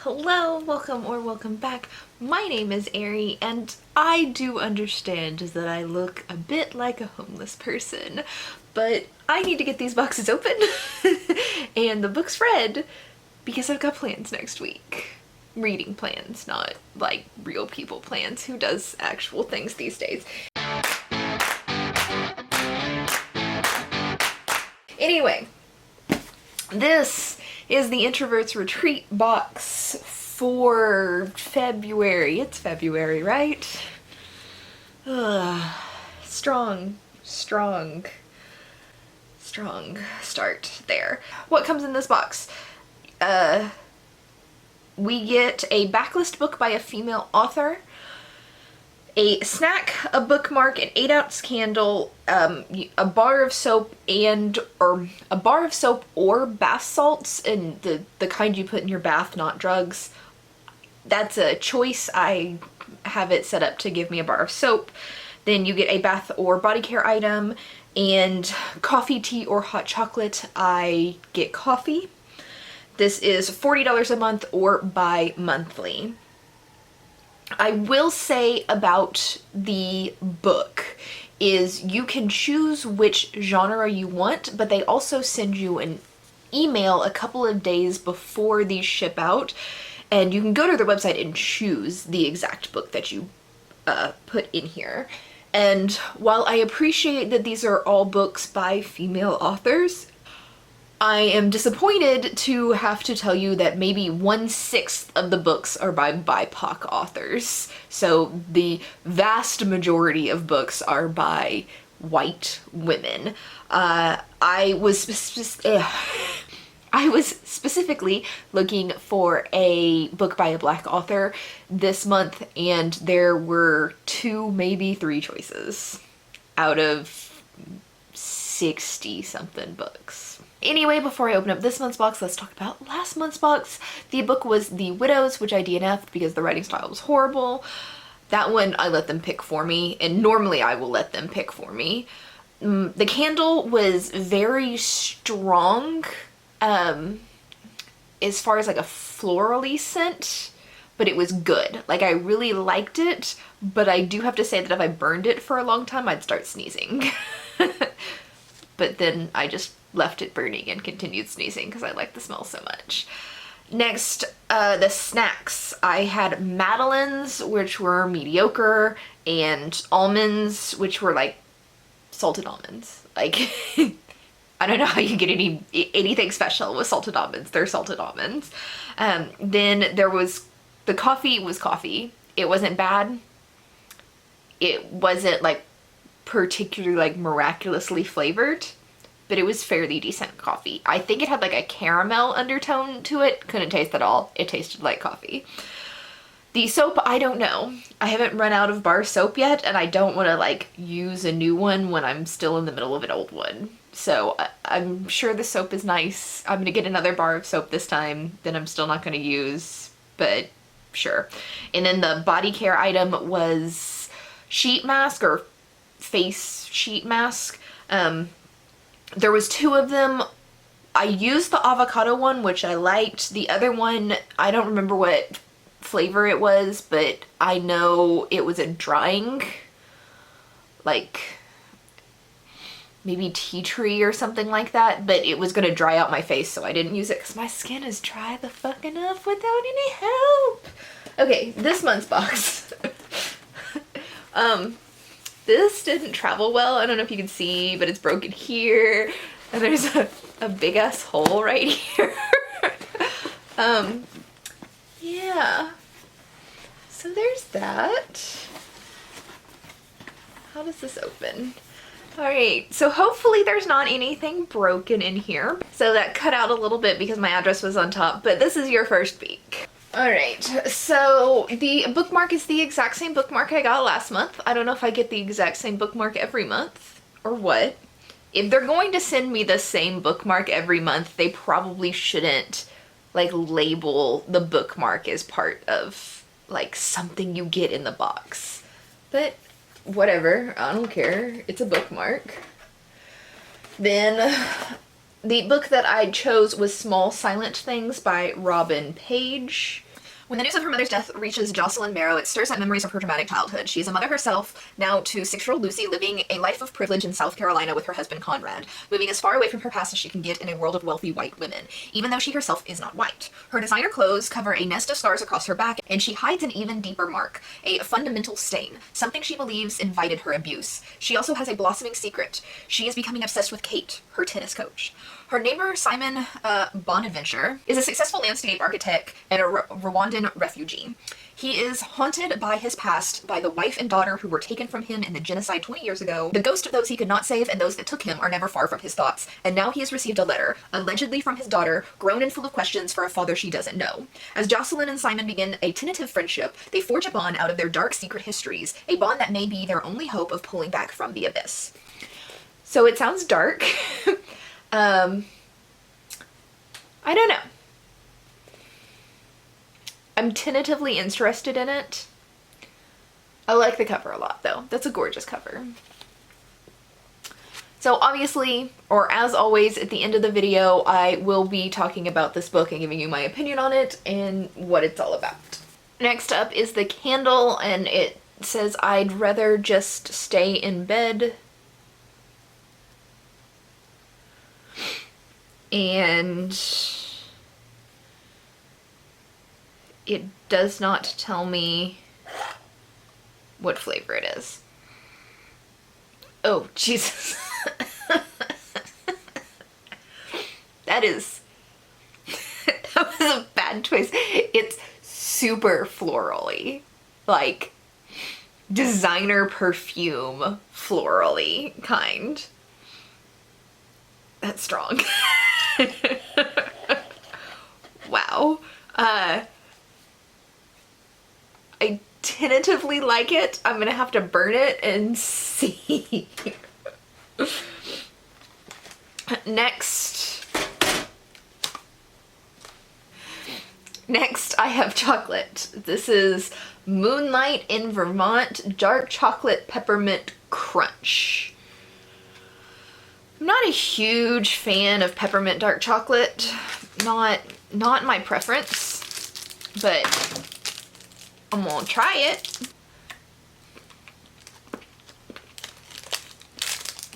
Hello, welcome back. My name is Ari, and I do understand that I look a bit like a homeless person, but I need to get these boxes open and the books read because I've got plans next week. Reading plans, not like real people plans. Who does actual things these days? Anyway, this is the Introverts Retreat box for February. It's February, right? Strong start there. What comes in this box? We get a backlist book by a female author, a snack, a bookmark, an 8-ounce candle, a bar of soap or bath salts, and the kind you put in your bath, not drugs. That's a choice. I have it set up to give me a bar of soap. Then you get a bath or body care item, and coffee, tea, or hot chocolate. I get coffee. This is $40 a month or bi-monthly. I will say about the book is you can choose which genre you want, but they also send you an email a couple of days before these ship out, and you can go to their website and choose the exact book that you put in here. And while I appreciate that these are all books by female authors, I am disappointed to have to tell you that maybe 1/6 of the books are by BIPOC authors. So the vast majority of books are by white women. I was specifically looking for a book by a black author this month, and there were 2, maybe 3 choices out of 60-something books. Anyway, before I open up this month's box, let's talk about last month's box. The book was The Widows, which I DNF'd because the writing style was horrible. That one I let them pick for me, and normally I will let them pick for me. The candle was very strong, as far as like a florally scent, but it was good. Like, I really liked it, but I do have to say that if I burned it for a long time, I'd start sneezing. But then I just left it burning and continued sneezing because I like the smell so much. Next, the snacks. I had Madeleines, which were mediocre, and almonds, which were like salted almonds. Like, I don't know how you get anything special with salted almonds. They're salted almonds. Then there was, the coffee was coffee. It wasn't bad. It wasn't like particularly like miraculously flavored, but it was fairly decent coffee. I think it had like a caramel undertone to it. Couldn't taste at all. It tasted like coffee. The soap, I don't know. I haven't run out of bar soap yet, and I don't want to like use a new one when I'm still in the middle of an old one. So I'm sure the soap is nice. I'm gonna get another bar of soap this time that I'm still not gonna use, but sure. And then the body care item was sheet mask or face sheet mask. There was 2 of them. I used the avocado one, which I liked. The other one, I don't remember what flavor it was, but I know it was a drying, like maybe tea tree or something like that, but it was gonna dry out my face, so I didn't use it because my skin is dry the fuck enough without any help. Okay, this month's box. This didn't travel well. I don't know if you can see, but it's broken here. And there's a big ass hole right here. Yeah. So there's that. How does this open? All right, so hopefully there's not anything broken in here. So that cut out a little bit because my address was on top, but this is your first peek. Alright, so the bookmark is the exact same bookmark I got last month. I don't know if I get the exact same bookmark every month or what. If they're going to send me the same bookmark every month, they probably shouldn't like label the bookmark as part of like something you get in the box. But whatever, I don't care. It's a bookmark. Then the book that I chose was Small Silent Things by Robin Page. When the news of her mother's death reaches Jocelyn Marrow, it stirs up memories of her dramatic childhood. She is a mother herself, now to 6-year-old Lucy, living a life of privilege in South Carolina with her husband Conrad, moving as far away from her past as she can get in a world of wealthy white women, even though she herself is not white. Her designer clothes cover a nest of scars across her back, and she hides an even deeper mark, a fundamental stain, something she believes invited her abuse. She also has a blossoming secret. She is becoming obsessed with Kate, her tennis coach. Her neighbor, Simon Bonaventure, is a successful landscape architect and a Rwandan refugee. He is haunted by his past, by the wife and daughter who were taken from him in the genocide 20 years ago. The ghost of those he could not save and those that took him are never far from his thoughts. And now he has received a letter, allegedly from his daughter, grown and full of questions for a father she doesn't know. As Jocelyn and Simon begin a tentative friendship, they forge a bond out of their dark secret histories, a bond that may be their only hope of pulling back from the abyss. So it sounds dark. I don't know. I'm tentatively interested in it. I like the cover a lot though. That's a gorgeous cover. So obviously, or as always, at the end of the video, I will be talking about this book and giving you my opinion on it and what it's all about. Next up is the candle, and it says, "I'd rather just stay in bed." And it does not tell me what flavor it is. Oh, Jesus. That was a bad choice. It's super floral-y. Like, designer perfume floral-y kind. That's strong. Wow. I tentatively like it. I'm gonna have to burn it and see. Next I have chocolate. This is Moonlight in Vermont Dark Chocolate Peppermint Crunch. I'm not a huge fan of peppermint dark chocolate. Not my preference, but I'm gonna try it.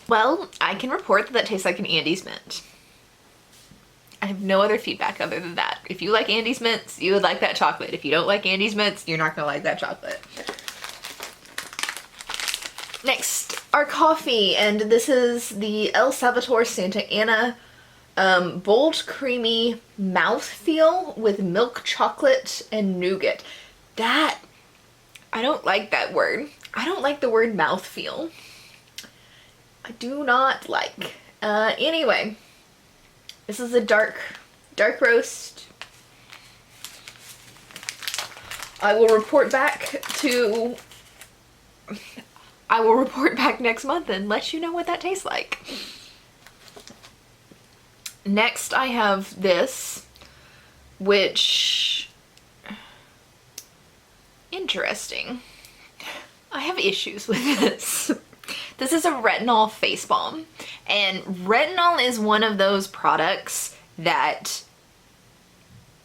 Well, I can report that tastes like an Andes Mint. I have no other feedback other than that. If you like Andes Mints, you would like that chocolate. If you don't like Andes Mints, you're not gonna like that chocolate. Next, our coffee, and this is the El Salvador Santa Ana bold creamy mouthfeel with milk chocolate and nougat. That, I don't like that word. I don't like the word mouthfeel. I do not like. Anyway, this is a dark roast. I will report back next month and let you know what that tastes like. Next I have this, which, interesting. I have issues with this. This is a retinol face balm, and retinol is one of those products that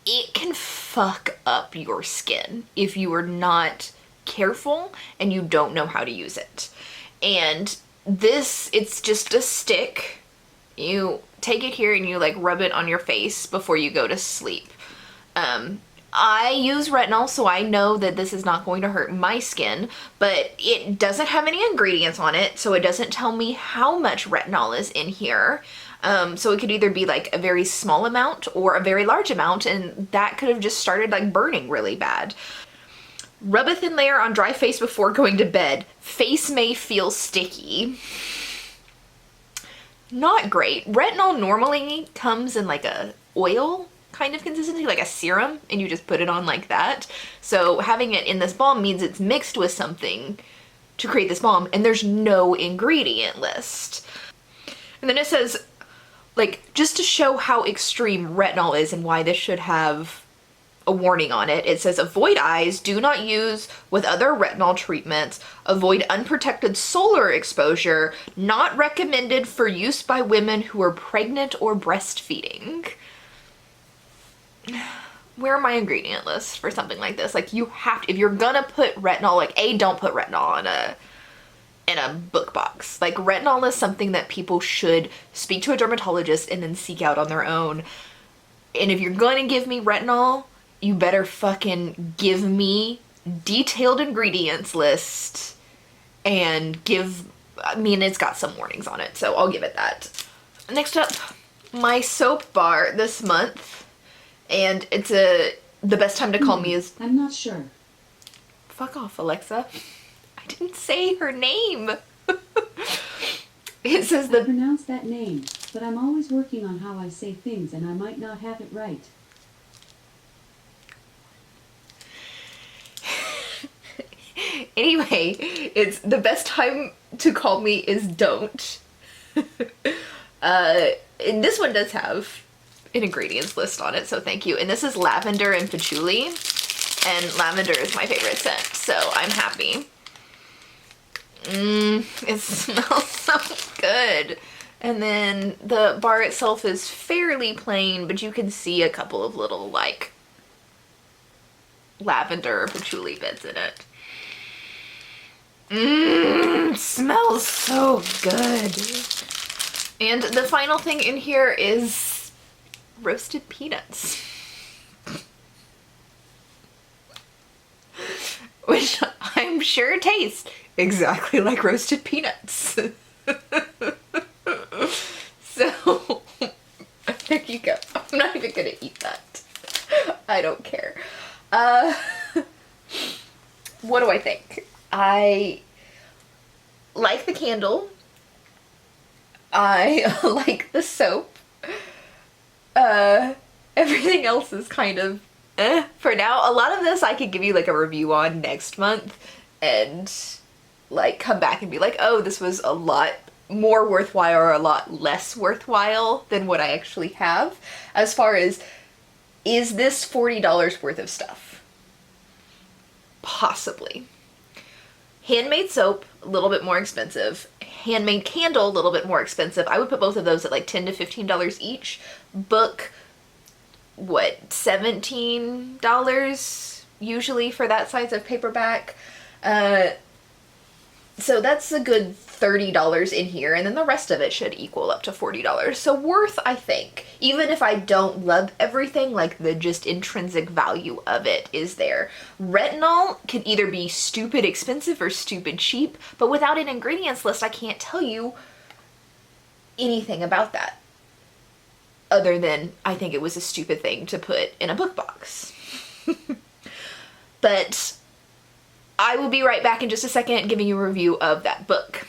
it can fuck up your skin if you are not careful and you don't know how to use it. And this, it's just a stick. You take it here and you like rub it on your face before you go to sleep. I use retinol, so I know that this is not going to hurt my skin, but it doesn't have any ingredients on it, so it doesn't tell me how much retinol is in here. So it could either be like a very small amount or a very large amount, and that could have just started like burning really bad. Rub a thin layer on dry face before going to bed. Face may feel sticky. Not great. Retinol normally comes in like a oil kind of consistency, like a serum, and you just put it on like that. So having it in this balm means it's mixed with something to create this balm, and there's no ingredient list. And then it says, like, just to show how extreme retinol is and why this should have a warning on it, it says avoid eyes, do not use with other retinol treatments, avoid unprotected solar exposure, not recommended for use by women who are pregnant or breastfeeding. where are my ingredient lists for something like this? Like, you have to, if you're gonna put retinol, like, don't put retinol in a book box. Like, retinol is something that people should speak to a dermatologist and then seek out on their own. And if you're gonna give me retinol, you better fucking give me detailed ingredients list and I mean, it's got some warnings on it, so I'll give it that. Next up, my soap bar this month, and it's the best time to call me is... I'm not sure. Fuck off, Alexa. I didn't say her name. It says I pronounce that name, but I'm always working on how I say things and I might not have it right. Anyway, it's the best time to call me is don't. And this one does have an ingredients list on it, so thank you. And this is lavender and patchouli, and lavender is my favorite scent, so I'm happy. It smells so good. And then the bar itself is fairly plain, but you can see a couple of little, like, lavender or patchouli bits in it. Smells so good. And the final thing in here is roasted peanuts. Which I'm sure tastes exactly like roasted peanuts. So, there you go. I'm not even gonna eat that. I don't care. What do I think? I like the candle. I like the soap. Everything else is kind of for now. A lot of this I could give you like a review on next month and like come back and be like, oh, this was a lot more worthwhile or a lot less worthwhile than what I actually have. As far as, is this $40 worth of stuff? Possibly. Handmade soap, a little bit more expensive. Handmade candle, a little bit more expensive. I would put both of those at like $10 to $15 each. Book, what, $17 usually for that size of paperback. So that's a good $30 in here, and then the rest of it should equal up to $40. So worth, I think. Even if I don't love everything, like the just intrinsic value of it is there. Retinol can either be stupid expensive or stupid cheap, but without an ingredients list, I can't tell you anything about that. Other than, I think it was a stupid thing to put in a book box. But I will be right back in just a second giving you a review of that book.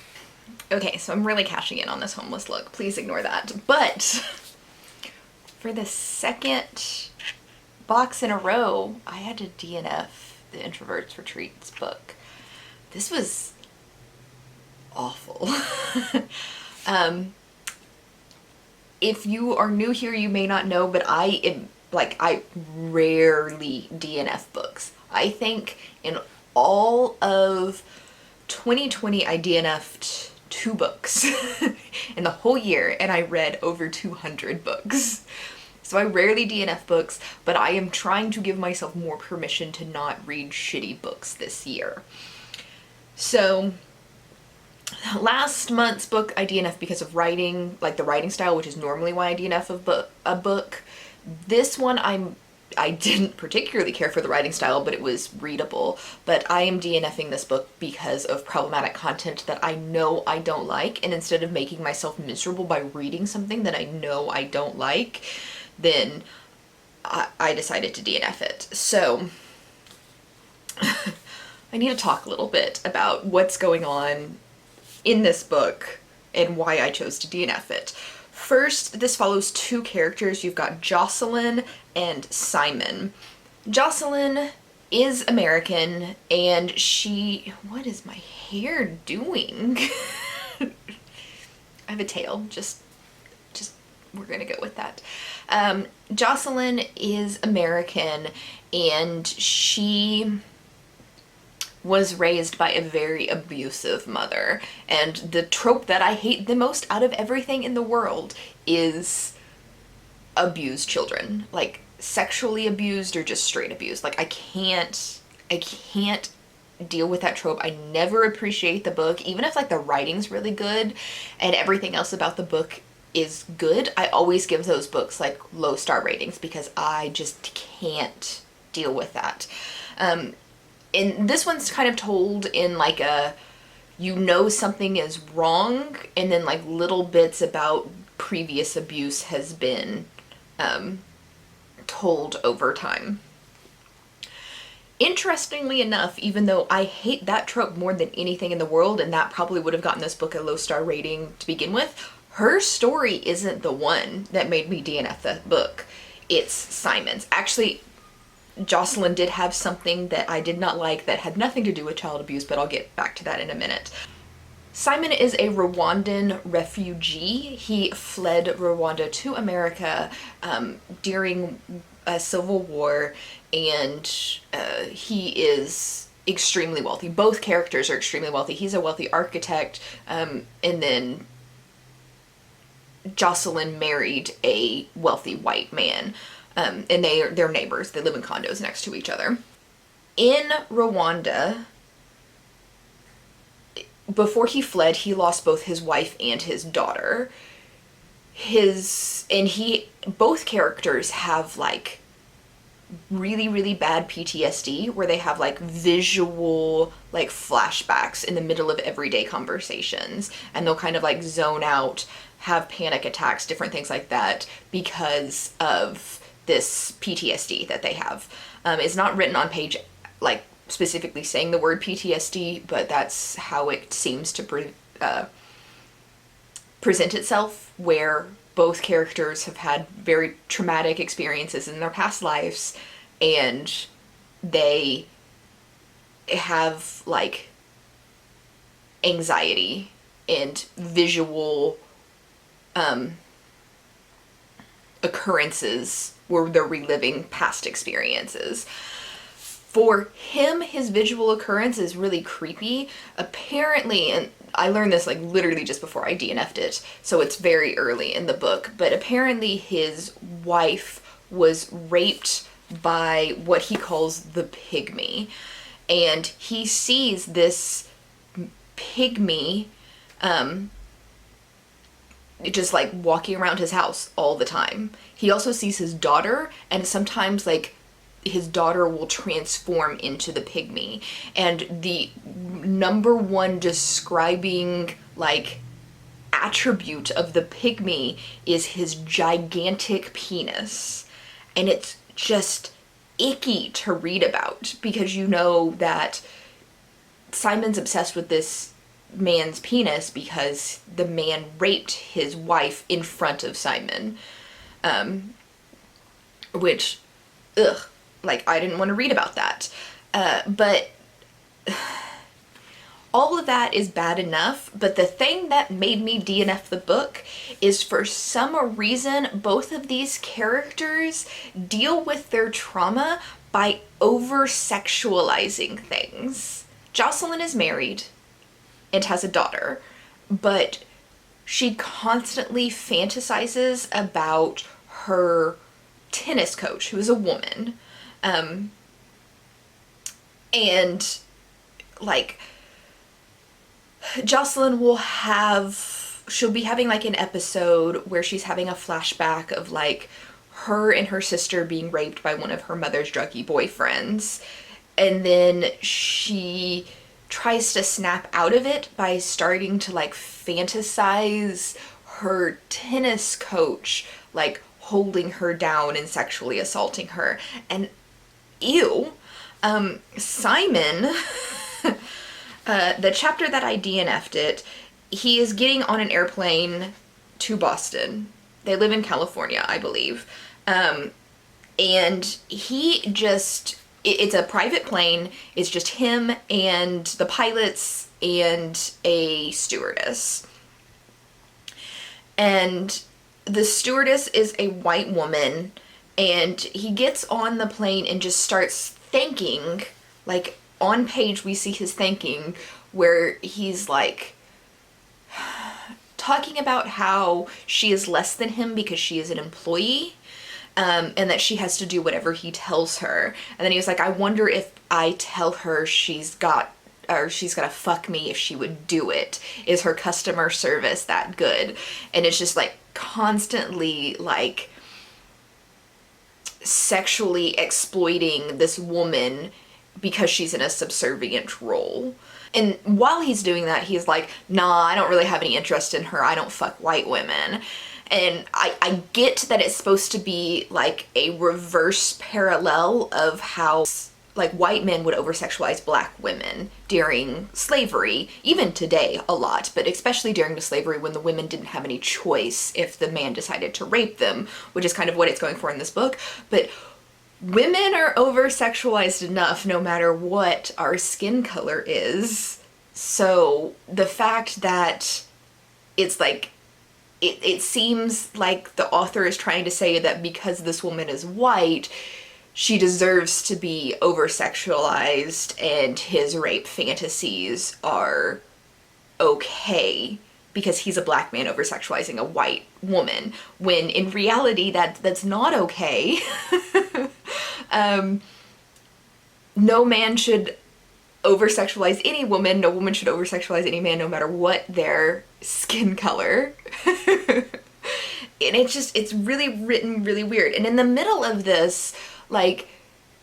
Okay, so I'm really cashing in on this homeless look. Please ignore that. But for the second box in a row, I had to DNF the Introverts Retreats book. This was awful. If you are new here, you may not know, but I rarely DNF books. I think in all of 2020, I DNF'd 2 books in the whole year, and I read over 200 books. So I rarely DNF books, but I am trying to give myself more permission to not read shitty books this year. So last month's book I DNF'd because of writing, like the writing style, which is normally why I DNF a book. This one I didn't particularly care for the writing style, but it was readable. But I am DNFing this book because of problematic content that I know I don't like, and instead of making myself miserable by reading something that I know I don't like, then I decided to DNF it. So I need to talk a little bit about what's going on in this book and why I chose to DNF it. First, this follows 2 characters. You've got Jocelyn and Simon. Jocelyn is American, and what is my hair doing? I have a tail, just we're gonna go with that. Jocelyn is American, and she was raised by a very abusive mother. And the trope that I hate the most out of everything in the world is abused children. Like, sexually abused or just straight abused. Like I can't deal with that trope. I never appreciate the book, even if like the writing's really good and everything else about the book is good. I always give those books like low star ratings because I just can't deal with that. And this one's kind of told in like a, you know, something is wrong, and then like little bits about previous abuse has been told over time. Interestingly enough, even though I hate that trope more than anything in the world, and that probably would have gotten this book a low star rating to begin with, her story isn't the one that made me DNF the book. It's Simon's. Actually, Jocelyn did have something that I did not like that had nothing to do with child abuse, but I'll get back to that in a minute. Simon is a Rwandan refugee. He fled Rwanda to America during a civil war, and he is extremely wealthy. Both characters are extremely wealthy. He's a wealthy architect, and then Jocelyn married a wealthy white man, and they're neighbors. They live in condos next to each other. In Rwanda, before he fled, he lost both his wife and his daughter. Both characters have like really, really bad PTSD where they have like visual like flashbacks in the middle of everyday conversations, and they'll kind of like zone out, have panic attacks, different things like that because of this PTSD that they have. It's not written on page like specifically saying the word PTSD, but that's how it seems to present itself, where both characters have had very traumatic experiences in their past lives, and they have like anxiety and visual occurrences where they're reliving past experiences. For him, his visual occurrence is really creepy. Apparently, and I learned this like literally just before I DNF'd it, so it's very early in the book, but apparently his wife was raped by what he calls the pygmy. And he sees this pygmy just like walking around his house all the time. He also sees his daughter, and sometimes like his daughter will transform into the pygmy. And the number one describing like attribute of the pygmy is his gigantic penis. And it's just icky to read about because you know that Simon's obsessed with this man's penis because the man raped his wife in front of Simon. Which, ugh, like I didn't want to read about that. But all of that is bad enough, but the thing that made me DNF the book is for some reason both of these characters deal with their trauma by over-sexualizing things. Jocelyn is married and has a daughter, but she constantly fantasizes about her tennis coach, who is a woman. And like Jocelyn she'll be having like an episode where she's having a flashback of like her and her sister being raped by one of her mother's druggy boyfriends. And then she tries to snap out of it by starting to like fantasize her tennis coach like holding her down and sexually assaulting her. And ew. Simon, the chapter that I DNF'd it, he is getting on an airplane to Boston. They live in California, I believe. And he just, it's a private plane. It's just him and the pilots and a stewardess. And the stewardess is a white woman, and he gets on the plane and just starts thanking, like on page we see his thanking where he's like talking about how she is less than him because she is an employee, and that she has to do whatever he tells her. And then he was like, I wonder if I tell her she's gonna fuck me, if she would do it. Is her customer service that good? And it's just like constantly like sexually exploiting this woman because she's in a subservient role. And while he's doing that, he's like, nah, I don't really have any interest in her. I don't fuck white women. And I get that it's supposed to be like a reverse parallel of how like white men would over-sexualize black women during slavery, even today a lot, but especially during the slavery when the women didn't have any choice if the man decided to rape them, which is kind of what it's going for in this book. But women are over-sexualized enough no matter what our skin color is. So the fact that it's like, it seems like the author is trying to say that because this woman is white, she deserves to be over-sexualized and his rape fantasies are okay because he's a black man over-sexualizing a white woman, when in reality that's not okay. No man should over-sexualize any woman. No woman should over-sexualize any man, no matter what their skin color. And it's really written really weird. And in the middle of this, like,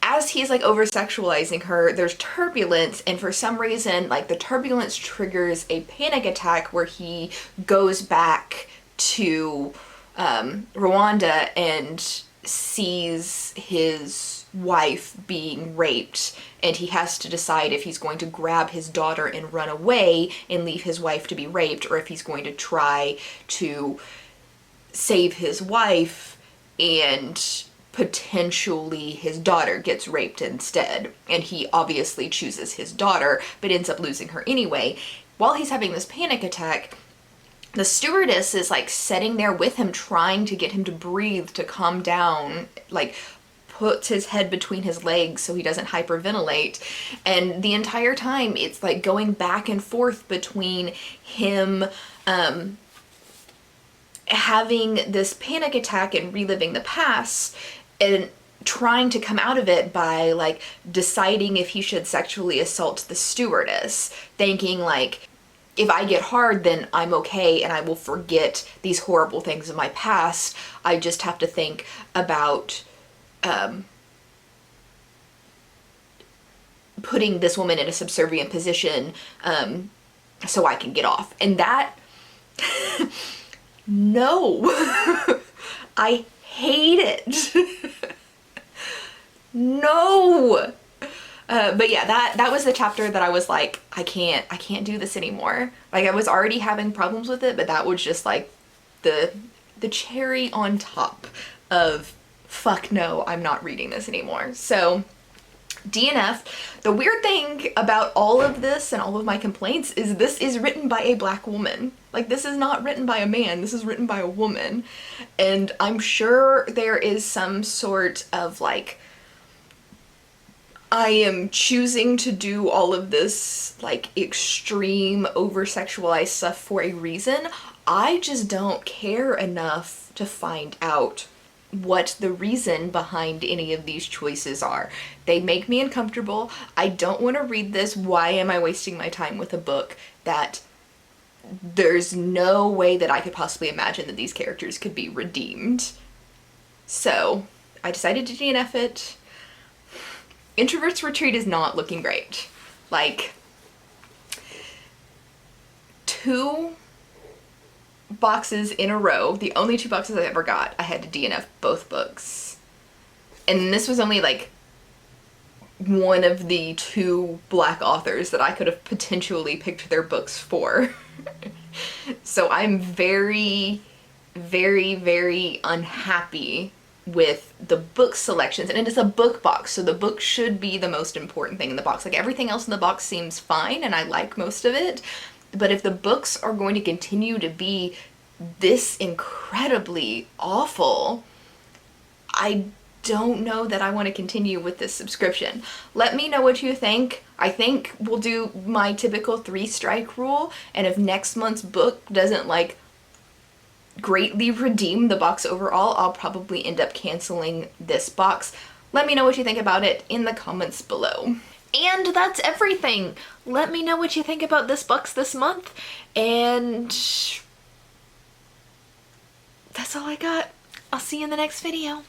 as he's like over-sexualizing her, there's turbulence, and for some reason, like, the turbulence triggers a panic attack where he goes back to Rwanda and sees his wife being raped, and he has to decide if he's going to grab his daughter and run away and leave his wife to be raped, or if he's going to try to save his wife and potentially his daughter gets raped instead. And he obviously chooses his daughter, but ends up losing her anyway. While he's having this panic attack, the stewardess is like sitting there with him, trying to get him to breathe, to calm down, like puts his head between his legs so he doesn't hyperventilate. And the entire time it's like going back and forth between him having this panic attack and reliving the past, and trying to come out of it by like deciding if he should sexually assault the stewardess, thinking like, if I get hard, then I'm okay and I will forget these horrible things in my past. I just have to think about putting this woman in a subservient position so I can get off. And that, no, I hate it. No. But yeah, that was the chapter that I was like, I can't do this anymore. Like, I was already having problems with it, but that was just like the cherry on top of fuck no, I'm not reading this anymore. So DNF. The weird thing about all of this and all of my complaints is this is written by a black woman. Like, this is not written by a man, this is written by a woman. And I'm sure there is some sort of like, I am choosing to do all of this like extreme over-sexualized stuff for a reason. I just don't care enough to find out what the reason behind any of these choices are. They make me uncomfortable. I don't want to read this. Why am I wasting my time with a book that there's no way that I could possibly imagine that these characters could be redeemed? So I decided to DNF it. Introverts Retreat is not looking great. Like, 2 boxes in a row, the only 2 boxes I ever got, I had to DNF both books. And this was only like one of the 2 black authors that I could have potentially picked their books for. So I'm very, very, very unhappy with the book selections, and it is a book box, so the book should be the most important thing in the box. Like, everything else in the box seems fine and I like most of it, but if the books are going to continue to be this incredibly awful, I don't know that I want to continue with this subscription. Let me know what you think. I think we'll do my typical 3-strike rule, and if next month's book doesn't like greatly redeem the box overall, I'll probably end up canceling this box. Let me know what you think about it in the comments below. And that's everything. Let me know what you think about this box this month, and that's all I got. I'll see you in the next video.